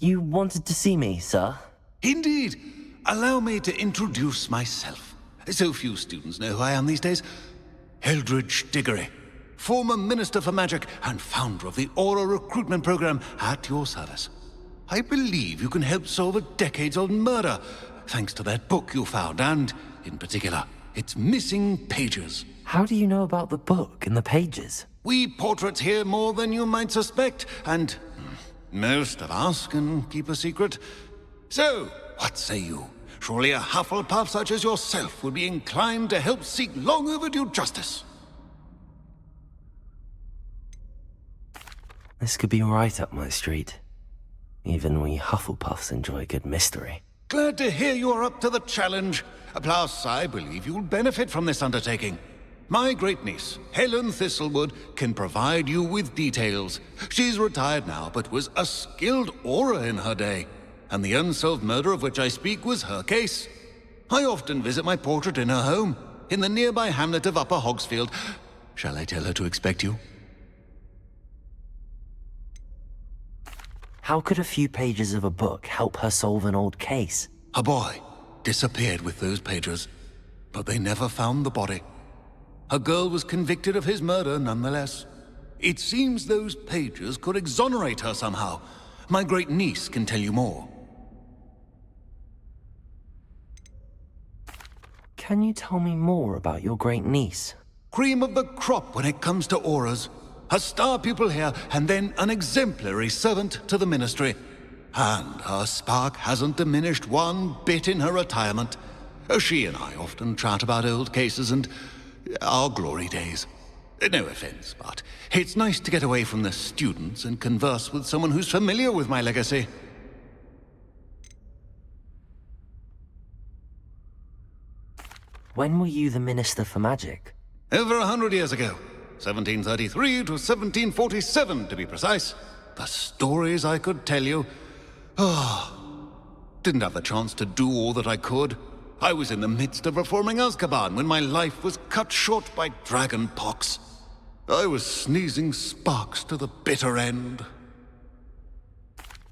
You wanted to see me, sir? Indeed. Allow me to introduce myself. So few students know who I am these days. Eldridge Diggory, former Minister for Magic and founder of the Aura Recruitment Program, at your service. I believe you can help solve a decades-old murder, thanks to that book you found, and, in particular, its missing pages. How do you know about the book and the pages? We portraits hear more than you might suspect, and most of us can keep a secret. So, what say you? Surely a hufflepuff such as yourself would be inclined to help seek long overdue justice. This could be right up my street. Even we Hufflepuffs enjoy a good mystery. Glad to hear you are up to the challenge. Plus, I believe you'll benefit from this undertaking. My great-niece, Helen Thistlewood, can provide you with details. She's retired now, but was a skilled aura in her day. And the unsolved murder of which I speak was her case. I often visit my portrait in her home, in the nearby hamlet of Upper Hogsfield. Shall I tell her to expect you? How could a few pages of a book help her solve an old case? A boy disappeared with those pages, but they never found the body. A girl was convicted of his murder nonetheless. It seems those pages could exonerate her somehow. My great-niece can tell you more. Can you tell me more about your great-niece? Cream of the crop when it comes to auras. A star pupil here, and then an exemplary servant to the ministry. And her spark hasn't diminished one bit in her retirement. She and I often chat about old cases and our glory days. No offense, but it's nice to get away from the students and converse with someone who's familiar with my legacy. When were you the Minister for Magic? Over 100 years ago. 1733 to 1747, to be precise. The stories I could tell you. Didn't have the chance to do all that I could. I was in the midst of reforming Azkaban when my life was cut short by dragon pox. I was sneezing sparks to the bitter end.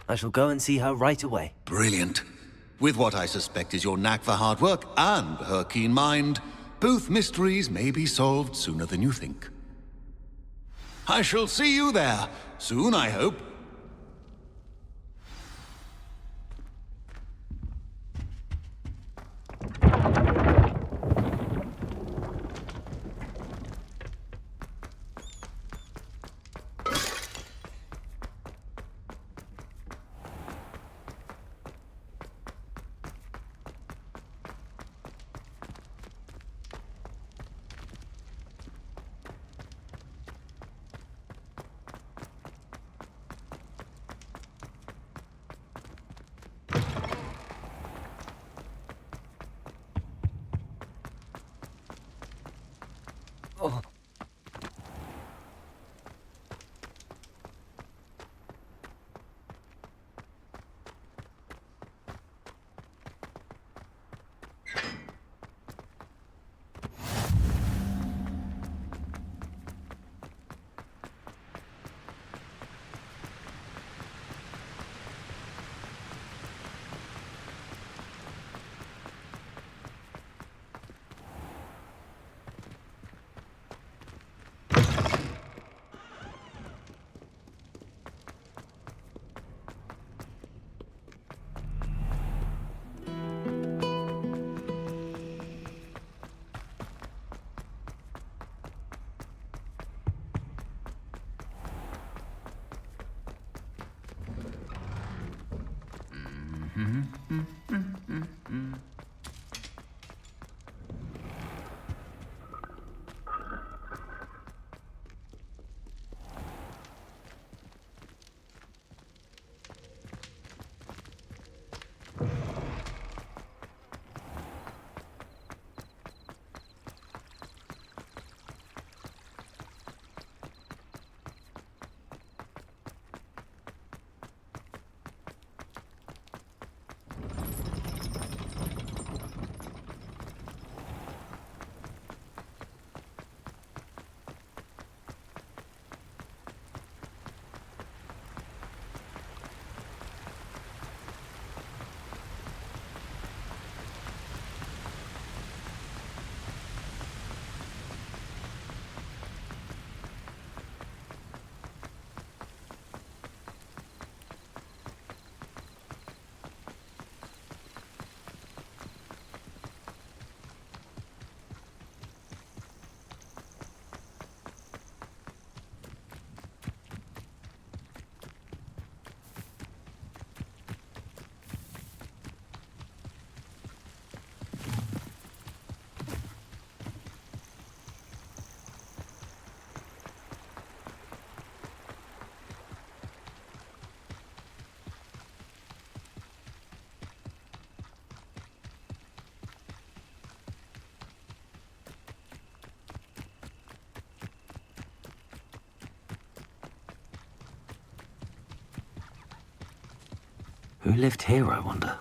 I shall go and see her right away. Brilliant. With what I suspect is your knack for hard work and her keen mind, both mysteries may be solved sooner than you think. I shall see you there, soon I hope. Oh. Who lived here, I wonder?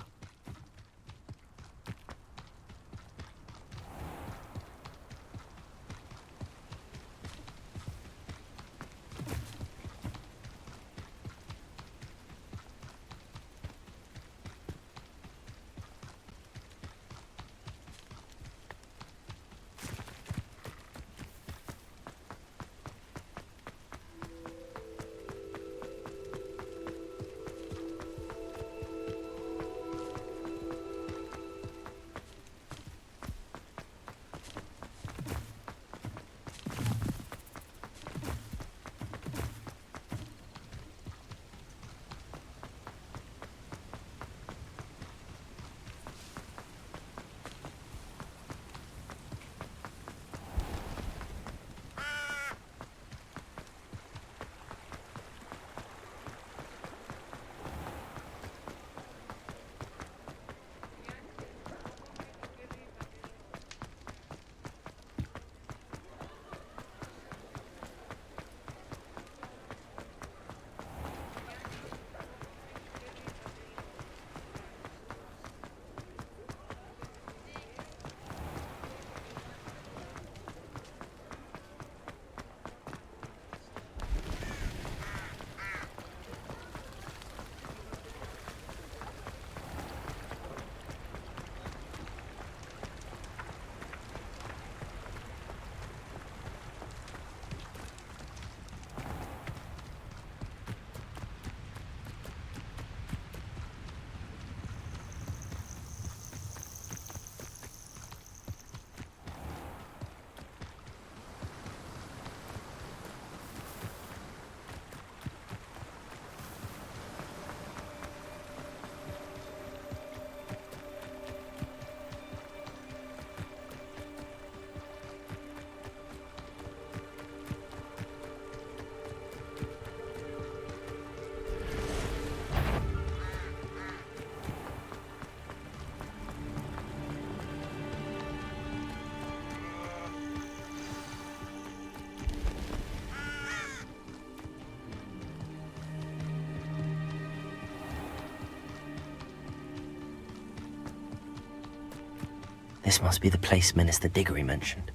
This must be the place Minister Diggory mentioned.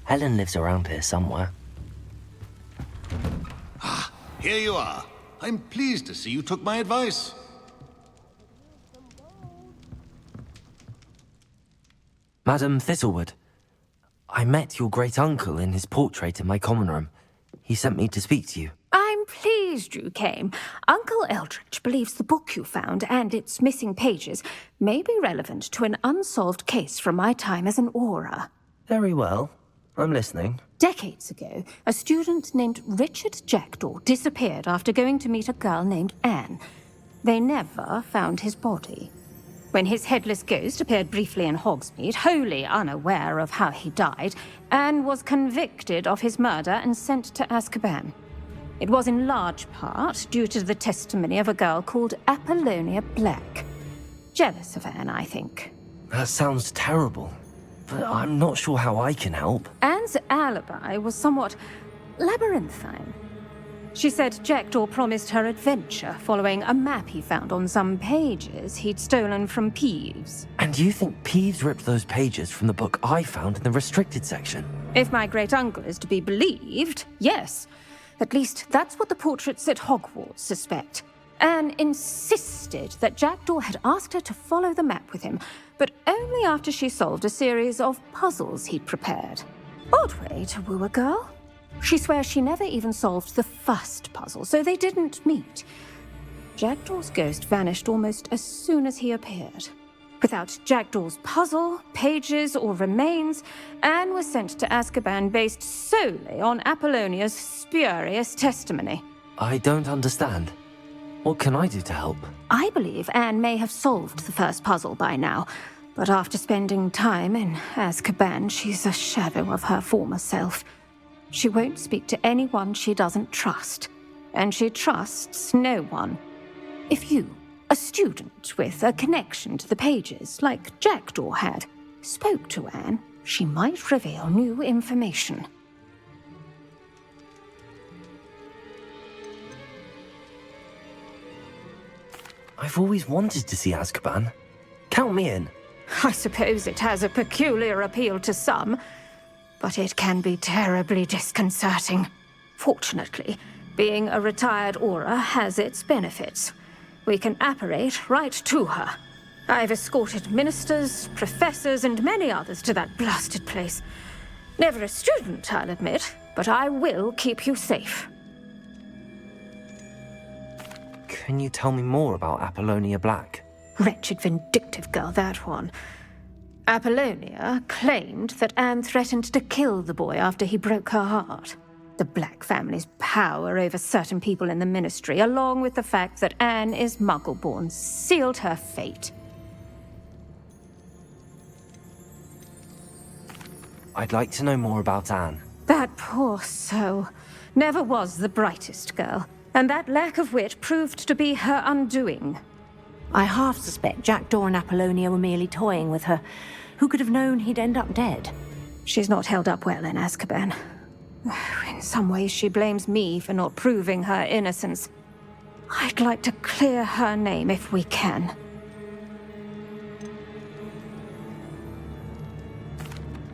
Helen lives around here somewhere. Ah, here you are. I'm pleased to see you took my advice. Madam Thistlewood, I met your great-uncle in his portrait in my common room. He sent me to speak to you. I'm pleased you came. Uncle Eldridge believes the book you found and its missing pages may be relevant to an unsolved case from my time as an aura. Very well. I'm listening. Decades ago, a student named Richard Jackdaw disappeared after going to meet a girl named Anne. They never found his body. When his headless ghost appeared briefly in Hogsmeade, wholly unaware of how he died, Anne was convicted of his murder and sent to Azkaban. It was in large part due to the testimony of a girl called Apollonia Black. Jealous of Anne, I think. That sounds terrible, but I'm not sure how I can help. Anne's alibi was somewhat labyrinthine. She said Jackdaw promised her adventure following a map he found on some pages he'd stolen from Peeves. And you think Peeves ripped those pages from the book I found in the restricted section? If my great-uncle is to be believed, yes. At least that's what the portraits at Hogwarts suspect. Anne insisted that Jackdaw had asked her to follow the map with him, but only after she solved a series of puzzles he'd prepared. Odd way to woo a girl. She swears she never even solved the first puzzle, so they didn't meet. Jackdaw's ghost vanished almost as soon as he appeared. Without Jackdaw's puzzle, pages, or remains, Anne was sent to Azkaban based solely on Apollonia's spurious testimony. I don't understand. What can I do to help? I believe Anne may have solved the first puzzle by now, but after spending time in Azkaban, she's a shadow of her former self. She won't speak to anyone she doesn't trust, and she trusts no one. If you, a student with a connection to the pages, like Jackdaw had, spoke to Anne, she might reveal new information. I've always wanted to see Azkaban. Count me in. I suppose it has a peculiar appeal to some, but it can be terribly disconcerting. Fortunately, being a retired Auror has its benefits. We can apparate right to her. I've escorted ministers, professors, and many others to that blasted place. Never a student, I'll admit, but I will keep you safe. Can you tell me more about Apollonia Black? Wretched, vindictive girl, that one. Apollonia claimed that Anne threatened to kill the boy after he broke her heart. The Black family's power over certain people in the ministry, along with the fact that Anne is Muggle-born, sealed her fate. I'd like to know more about Anne. That poor soul never was the brightest girl, and that lack of wit proved to be her undoing. I half suspect Jackdaw and Apollonia were merely toying with her. Who could have known he'd end up dead? She's not held up well in Azkaban. In some ways, she blames me for not proving her innocence. I'd like to clear her name if we can.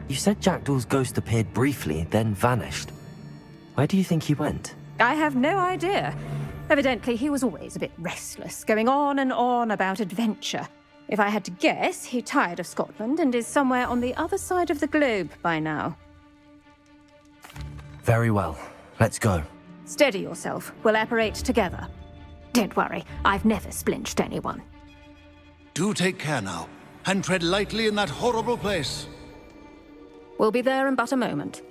You said Jackdaw's ghost appeared briefly, then vanished. Where do you think he went? I have no idea. Evidently, he was always a bit restless, going on and on about adventure. If I had to guess, he tired of Scotland and is somewhere on the other side of the globe by now. Very well. Let's go. Steady yourself. We'll apparate together. Don't worry, I've never splinched anyone. Do take care now, and tread lightly in that horrible place. We'll be there in but a moment.